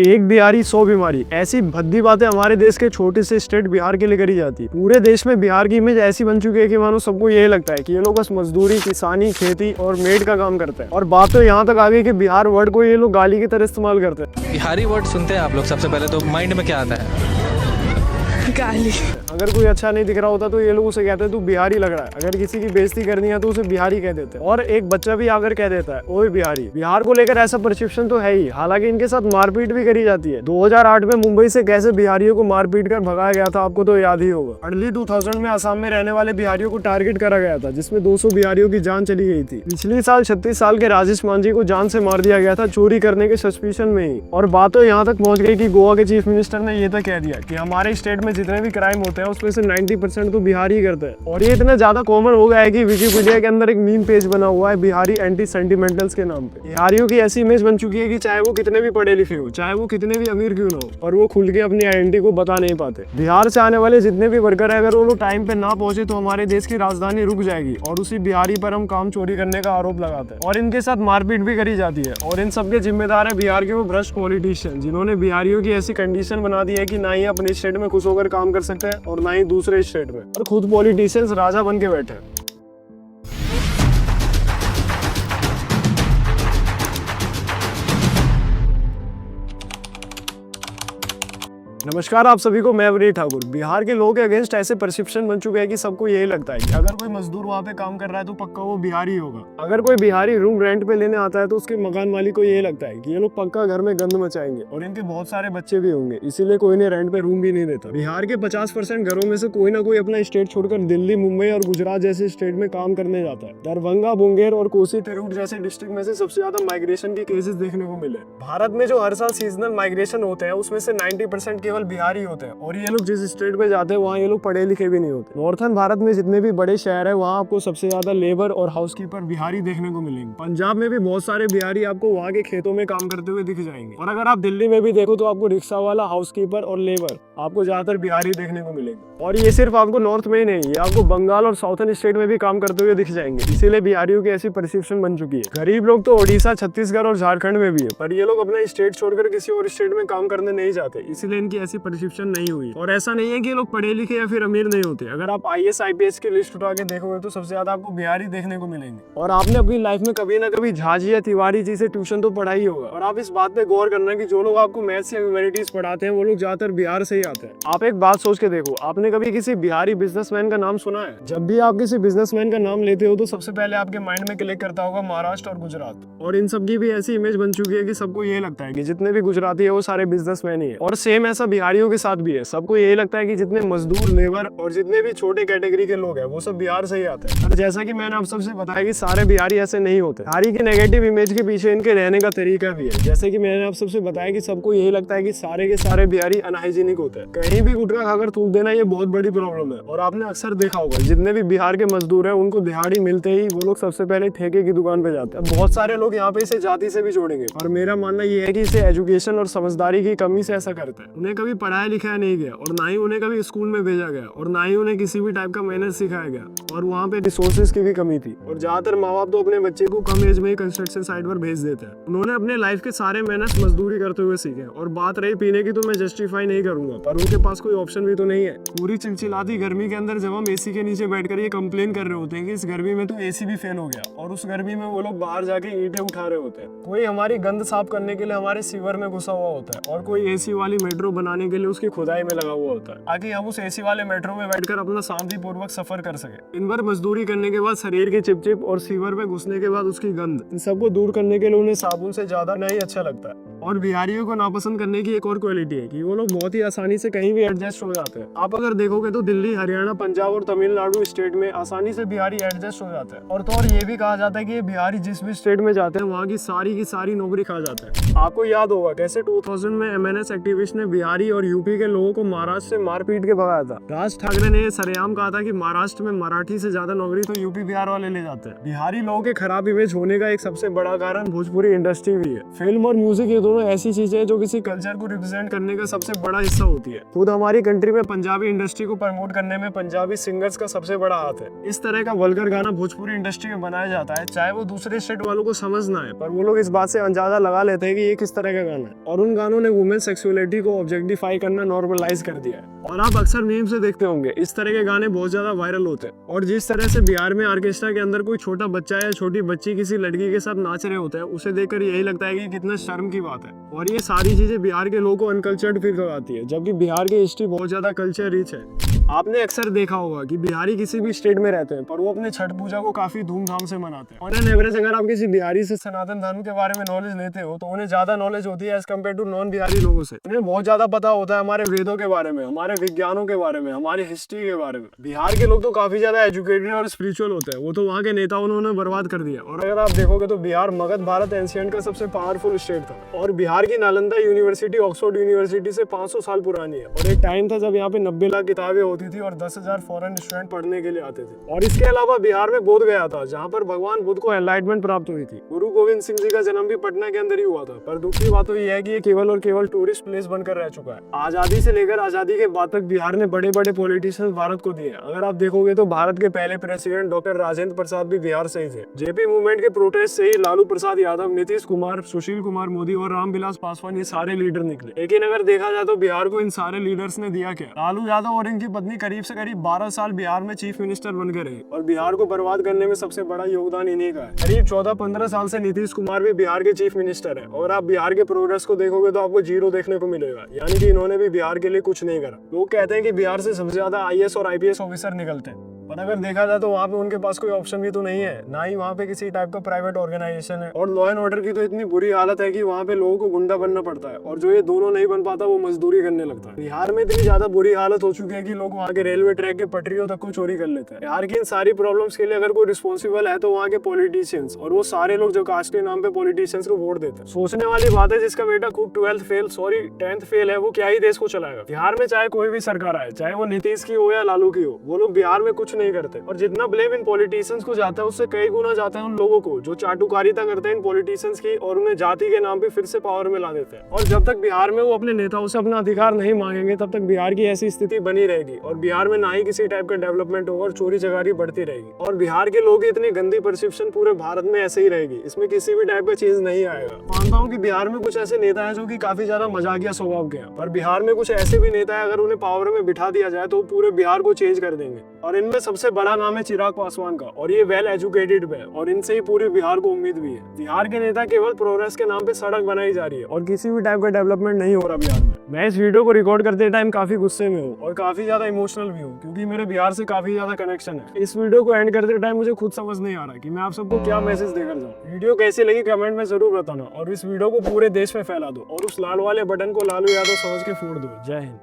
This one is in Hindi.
एक बिहारी 100 बीमारी, ऐसी भद्दी बातें हमारे देश के छोटे से स्टेट बिहार के लिए करी जाती है। पूरे देश में बिहार की इमेज ऐसी बन चुकी है कि मानो सबको यही लगता है कि ये लोग बस मजदूरी, किसानी, खेती और मेड का काम करते हैं। और बात तो यहाँ तक आ गई कि बिहार वर्ड को ये लोग गाली की तरह इस्तेमाल करते हैं। बिहारी वर्ड सुनते हैं आप लोग, सबसे पहले तो माइंड में क्या आता है? गाली। अगर कोई अच्छा नहीं दिख रहा होता तो ये लोग उसे कहते हैं तू बिहारी लग रहा है। अगर किसी की बेइज्जती करनी है तो उसे बिहारी कह देते हैं। और एक बच्चा भी आकर कह देता है ओए बिहारी। बिहार को लेकर ऐसा परसेप्शन तो है ही, हालांकि इनके साथ मारपीट भी करी जाती है। 2008 में मुंबई से कैसे बिहारियों को मारपीट कर भगाया गया था आपको तो याद ही होगा। अर्ली 2000 में असम में रहने वाले बिहारियों को टारगेट करा गया था, जिसमें 200 बिहारियों की जान चली गई थी। पिछले साल 36 साल के राजेश मांझी को जान से मार दिया गया था चोरी करने के सस्पिशन में ही। और बात तो यहाँ तक पहुंच गई कि गोवा के चीफ मिनिस्टर ने ये तक कह दिया कि हमारे स्टेट में जितने भी क्राइम होते हैं उसमें से 90% तो बिहारी ही करते हैं। और ये इतना ज्यादा कॉमन हो गया है कि विकिपीडिया के अंदर एक मीम पेज बना हुआ है बिहारी एंटी सेंटिमेंटल्स के नाम पे। बिहारियों की ऐसी इमेज बन चुकी है कि चाहे वो कितने भी पढ़े लिखे हो, चाहे वो कितने भी अमीर क्यों ना हो, और वो खुल के अपनी आइडेंटिटी को बता नहीं पाते। बिहार से आने वाले जितने भी वर्कर है, अगर वो लोग टाइम पे ना पहुंचे तो हमारे देश की राजधानी रुक जाएगी और उसी बिहारी पर हम काम चोरी करने का आरोप लगाते हैं। और इनके साथ मारपीट भी करी जाती है। और इन सबके जिम्मेदार है बिहार के वो भ्रष्ट पॉलिटिशियन, जिन्होंने बिहारियों की ऐसी कंडीशन बना दी है कि ना ही अपने स्टेट में खुश होकर काम कर सकते हैं और ना ही दूसरे स्टेट में, और खुद पॉलिटिशियंस राजा बन के बैठे हैं। नमस्कार आप सभी को, मैं अवनीत ठाकुर। बिहार के लोगों के अगेंस्ट ऐसे परसेप्शन बन चुके हैं कि सबको यही लगता है कि अगर कोई मजदूर वहाँ पे काम कर रहा है तो पक्का वो बिहारी होगा। अगर कोई बिहारी रूम रेंट पे लेने आता है तो उसके मकान मालिक को यही लगता है कि ये लोग पक्का घर में गंद मचाएंगे और इनके बहुत सारे बच्चे भी होंगे, इसीलिए कोई इन्हें रेंट पे रूम भी नहीं देता। बिहार के 50% घरों में से कोई ना कोई अपना स्टेट छोड़कर दिल्ली, मुंबई और गुजरात जैसे स्टेट में काम करने जाता है। दरभंगा, मुंगेर और कोसी तिरहुत जैसे डिस्ट्रिक्ट में से सबसे ज्यादा माइग्रेशन के केसेस देखने को मिले। भारत में जो हर साल सीजनल माइग्रेशन होते हैं उसमें से 90% केवल बिहारी होते हैं। और ये लोग जिस स्टेट में जाते हैं वहाँ ये लोग पढ़े लिखे भी नहीं होते। नॉर्थन भारत में जितने भी बड़े शहर है वहाँ आपको सबसे ज्यादा लेबर और हाउसकीपर बिहारी देखने को मिलेंगे। पंजाब में भी बहुत सारे बिहारी आपको वहाँ के खेतों में काम करते हुए दिख जाएंगे। और अगर आप दिल्ली में भी देखो तो आपको रिक्शा वाला, हाउसकीपर और लेबर आपको ज्यादातर बिहारी देखने को मिलेंगे। और ये सिर्फ आपको नॉर्थ में ही नहीं, ये आपको बंगाल और साउथर्न स्टेट में भी काम करते हुए दिख जाएंगे। इसीलिए बिहारियों की ऐसी परसेप्शन बन चुकी है। गरीब लोग तो ओडिशा, छत्तीसगढ़ और झारखंड में भी है, पर ये लोग अपना स्टेट छोड़कर किसी और स्टेट में काम करने नहीं जाते, इसीलिए इनकी ऐसी परसेप्शन नहीं हुई। और ऐसा नहीं है कि ये लोग पढ़े लिखे या फिर अमीर नहीं होते। अगर आप IAS IPS की लिस्ट उठा के देखोगे तो सबसे ज्यादा आपको बिहारी देखने को मिलेंगे। और आपने अपनी लाइफ में कभी ना कभी झाजी या तिवारी जी से ट्यूशन तो पढ़ा ही होगा। और आप इस बात पे गौर करना कि जो लोग आपको मैथ्स या ह्यूमैनिटीज पढ़ाते हैं वो लोग ज्यादातर बिहार से ही आते हैं। आप एक बात सोच के देखो, आपने कभी किसी बिहारी बिजनेसमैन का नाम सुना है? जब भी आप किसी बिजनेसमैन का नाम लेते हो तो सबसे पहले आपके माइंड में क्लिक करता होगा महाराष्ट्र और गुजरात। और इन सब की भी ऐसी इमेज बन चुकी है कि सबको ये लगता है कि जितने भी गुजराती है वो सारे बिजनेसमैन ही है। और सेम ऐसा बिहारियों के साथ भी है। सबको यही लगता है कि जितने मजदूर, लेबर और जितने भी छोटे कैटेगरी के लोग हैं वो सब बिहार से ही आते हैं। और जैसा कि मैंने आप सबसे बताया कि सारे बिहारी ऐसे नहीं होते। बिहारी की नेगेटिव इमेज के पीछे इनके रहने का तरीका भी है। जैसे कि मैंने आप सबसे बताया कि सबको यही लगता है कि सारे के सारे बिहारी अनहाइजीनिक होते हैं। कहीं भी गुटखा खाकर थूक देना ये बहुत बड़ी प्रॉब्लम है। और आपने अक्सर देखा होगा जितने भी बिहार के मजदूर हैं उनको दिहाड़ी मिलते ही वो लोग सबसे पहले ठेके की दुकान पे जाते हैं। बहुत सारे लोग यहाँ पे इसे जाति से भी जोड़ेंगे, और मेरा मानना ये है कि इसे एजुकेशन और समझदारी की कमी से ऐसा करते हैं। उन्हें कभी पढ़ाया लिखाया नहीं गया और ना ही उन्हें कभी स्कूल में भेजा गया और ना ही उन्हें किसी भी टाइप का मेहनत सिखाया गया। और वहाँ पे रिसोर्सेज की भी कमी थी। और ज्यादातर माँ बाप तो अपने बच्चे को कम एज में ही कंस्ट्रक्शन साइट पर भेज देते हैं। उन्होंने अपने लाइफ के सारे मेहनत मजदूरी करते हुए सीखे। और बात रही पीने की तो मैं जस्टिफाई नहीं करूंगा, पर उनके पास कोई ऑप्शन भी तो नहीं है। पूरी चिलचिलाती गर्मी के अंदर जब हम AC के नीचे बैठकर ये कंप्लेन कर रहे होते हैं कि इस गर्मी में तो AC भी फेल हो गया, और उस गर्मी में वो लोग बाहर जाके ईंटें उठा रहे होते हैं। कोई हमारी गंद साफ करने के लिए हमारे सीवर में घुसा हुआ होता है, और कोई AC वाली मेट्रो बनाने के लिए उसकी खुदाई में लगा हुआ होता है, ताकि हम उस AC वाले मेट्रो में बैठकर अपना शांतिपूर्वक सफर कर सके। दिन भर मजदूरी करने के बाद शरीर की चिपचिप और सीवर में घुसने के बाद उसकी गंद, इन सबको दूर करने के लिए उन्हें साबुन से ज्यादा नहीं अच्छा लगता है। और बिहारियों को नापसंद करने की एक और क्वालिटी है कि वो लोग बहुत ही आसानी से कहीं भी एडजस्ट हो जाते हैं। आप अगर देखोगे तो दिल्ली, हरियाणा, पंजाब और तमिलनाडु स्टेट में आसानी से बिहारी एडजस्ट हो जाते हैं। और तो और ये भी कहा जाता है कि ये बिहारी जिस भी स्टेट में जाते हैं वहाँ की सारी नौकरी खा जाते हैं। आपको याद होगा कैसे 2000 में MNS एक्टिविस्ट ने बिहारी बिहारी और यूपी के लोगों को महाराष्ट्र से मारपीट के भगाया था। राज ठाकरे ने सरेआम कहा था कि महाराष्ट्र में मराठी से ज्यादा नौकरी तो यूपी बिहार वाले ले जाते हैं। बिहारी लोगों के खराब इमेज होने का एक सबसे बड़ा कारण भोजपुरी इंडस्ट्री भी है। फिल्म और म्यूजिक ये दोनों ऐसी चीजें हैं जो किसी कल्चर को रिप्रेजेंट करने का सबसे बड़ा हिस्सा होती है। खुद हमारी कंट्री में पंजाबी इंडस्ट्री को प्रमोट करने में पंजाबी सिंगर्स का सबसे बड़ा हाथ है। इस तरह का वल्गर गाना भोजपुरी इंडस्ट्री में बनाया जाता है, चाहे वो दूसरे स्टेट वालों को समझ ना आए, पर वो लोग इस बात से अंदाजा लगा लेते हैं कि ये किस तरह का गाना है। और उन गानों ने वुमेन सेक्सुअलिटी को ऑब्जेक्टिफाई करना नॉर्मलाइज कर दिया है। और आप अक्सर मीम से देखते होंगे इस तरह के गाने बहुत ज्यादा वायरल होते हैं। और जिस तरह से बिहार में ऑर्केस्ट्रा के अंदर कोई छोटा बच्चा या छोटी बच्ची किसी लड़की के साथ नाच रहे होते हैं, उसे देखकर यही लगता है कि कितना शर्म की बात है। और ये सारी चीजें बिहार के लोगों को अनकल्चर्ड फील करवाती है, जबकि बिहार की हिस्ट्री बहुत ज्यादा कल्चर रिच है। आपने अक्सर देखा होगा कि बिहारी किसी भी स्टेट में रहते हैं पर वो अपने छठ पूजा को काफी धूमधाम से मनाते हैं। ऑन एन एवरेज अगर आप किसी बिहारी से सनातन धर्म के बारे में नॉलेज लेते हो तो उन्हें ज्यादा नॉलेज होती है as compare to non Bihari लोगों से। उन्हें बहुत ज्यादा पता होता है हमारे वेदों के बारे में, हमारे विज्ञानों के बारे में, हमारी हिस्ट्री के बारे में। बिहार के लोग तो काफी ज्यादा एजुकेटेड और स्पिरिचुअल होते हैं, वो तो वहाँ के नेताओं ने उन्हें बर्बाद कर दिया। और अगर आप देखोगे तो बिहार मगध भारत एंशिएंट का सबसे पावरफुल स्टेट था। और बिहार की नालंदा यूनिवर्सिटी ऑक्सफोर्ड यूनिवर्सिटी से 500 साल पुरानी है। और एक टाइम था जब यहाँ पे 90 लाख किताबें होती थी और 10,000 फॉरेन स्टूडेंट पढ़ने के लिए आते थे। और इसके अलावा बिहार में बोध गया था, जहाँ पर भगवान बुद्ध को एनलाइटमेंट प्राप्त हुई थी। गुरु गोविंद सिंह जी का जन्म भी पटना के अंदर ही हुआ था। पर दुख की बात तो यह है कि ये केवल और केवल टूरिस्ट प्लेस बनकर रह चुका है। आजादी से लेकर आजादी के बाद तक बिहार ने बड़े बड़े पॉलिटिशियंस भारत को दिए। अगर आप देखोगे तो भारत के पहले प्रेसिडेंट डॉक्टर राजेंद्र प्रसाद भी बिहार से ही थे। जेपी मूवमेंट के प्रोटेस्ट से ही लालू प्रसाद यादव, नीतीश कुमार, सुशील कुमार मोदी और रामविलास पासवान ये सारे लीडर निकले। लेकिन अगर देखा जाए तो बिहार को इन सारे लीडर्स ने दिया क्या? लालू यादव और इनकी पत्नी करीब से करीब 12 साल बिहार में चीफ मिनिस्टर बन के रहे और बिहार को बर्बाद करने में सबसे बड़ा योगदान इन्हीं का है। करीब 14-15 साल से नीतीश कुमार भी बिहार के चीफ मिनिस्टर है और आप बिहार के प्रोग्रेस को देखोगे तो आपको जीरो देखने को मिलेगा, यानी कि इन्होंने भी बिहार के लिए कुछ नहीं करा। लोग कहते हैं कि बिहार से सबसे ज्यादा आईएएस और आईपीएस ऑफिसर निकलते हैं, पर अगर देखा जाए तो वहाँ पे उनके पास कोई ऑप्शन भी तो नहीं है, ना ही वहाँ पे किसी टाइप का प्राइवेट ऑर्गेनाइजेशन है। और लॉ एंड ऑर्डर की तो इतनी बुरी हालत है कि वहाँ पे लोगों को गुंडा बनना पड़ता है और जो ये दोनों नहीं बन पाता वो मजदूरी करने लगता है। बिहार में इतनी ज्यादा बुरी हालत हो चुकी है कि लोग वहाँ के रेलवे ट्रैक के पटरियों तक को चोरी कर लेते हैं। बिहार की इन सारी प्रॉब्लम्स के लिए अगर कोई रिस्पॉन्सिबल है तो वहाँ के पॉलिटिशियंस, और वो सारे लोग जो कास्ट के नाम पे पॉलिटिशियंस को वोट देते हैं। सोचने वाली बात है, जिसका बेटा खूब 10th फेल है वो क्या ही देश को चलाएगा। बिहार में चाहे कोई भी सरकार आए, चाहे वो नीतीश की हो या लालू की हो, वो लोग बिहार में कुछ नहीं करते। और जितना ब्लेम इन पॉलिटिशियंस को जाता है उससे कई गुना जाता है उन लोगों को जो चाटुकारिता करते हैं इन पॉलिटिशियंस की और उन्हें जाति के नाम पे फिर से पावर में ला देते हैं। और जब तक बिहार में वो अपने नेताओं से अपना अधिकार नहीं मांगेंगे तब तक बिहार की ऐसी स्थिति बनी रहेगी और बिहार में ना ही किसी टाइप का डेवलपमेंट होगा और चोरी चकारी बढ़ती रहेगी। और बिहार के लोग इतनी गंदी परसेप्शन पूरे भारत में ऐसे ही रहेगी, इसमें किसी भी टाइप का चीज नहीं आएगा। मानता हूँ कि बिहार में कुछ ऐसे नेता हैं जो कि काफी ज्यादा मजाकिया स्वभाव के हैं, पर बिहार में कुछ ऐसे भी नेता है अगर उन्हें पावर में बिठा दिया जाए तो पूरे बिहार को चेंज कर देंगे। और इनमें सबसे बड़ा नाम है चिराग पासवान का, और ये वेल एजुकेटेड है और इनसे ही पूरे बिहार को उम्मीद भी है। बिहार के नेता केवल प्रोग्रेस के नाम पे सड़क बनाई जा रही है और किसी भी टाइप का डेवलपमेंट नहीं हो रहा बिहार में। मैं इस वीडियो को रिकॉर्ड करते टाइम काफी गुस्से में हूँ और काफी ज्यादा इमोशनल भी हूँ क्योंकि मेरे बिहार से काफी ज्यादा कनेक्शन है। इस वीडियो को एंड करते टाइम मुझे खुद समझ नहीं आ रहा कि मैं आप सबको क्या मैसेज देकर जाऊँ। वीडियो कैसी लगी कमेंट में जरूर बताना और इस वीडियो को पूरे देश में फैला दो और उस लाल वाले बटन को लालू यादव समझ के फोड़ दो। जय हिंद।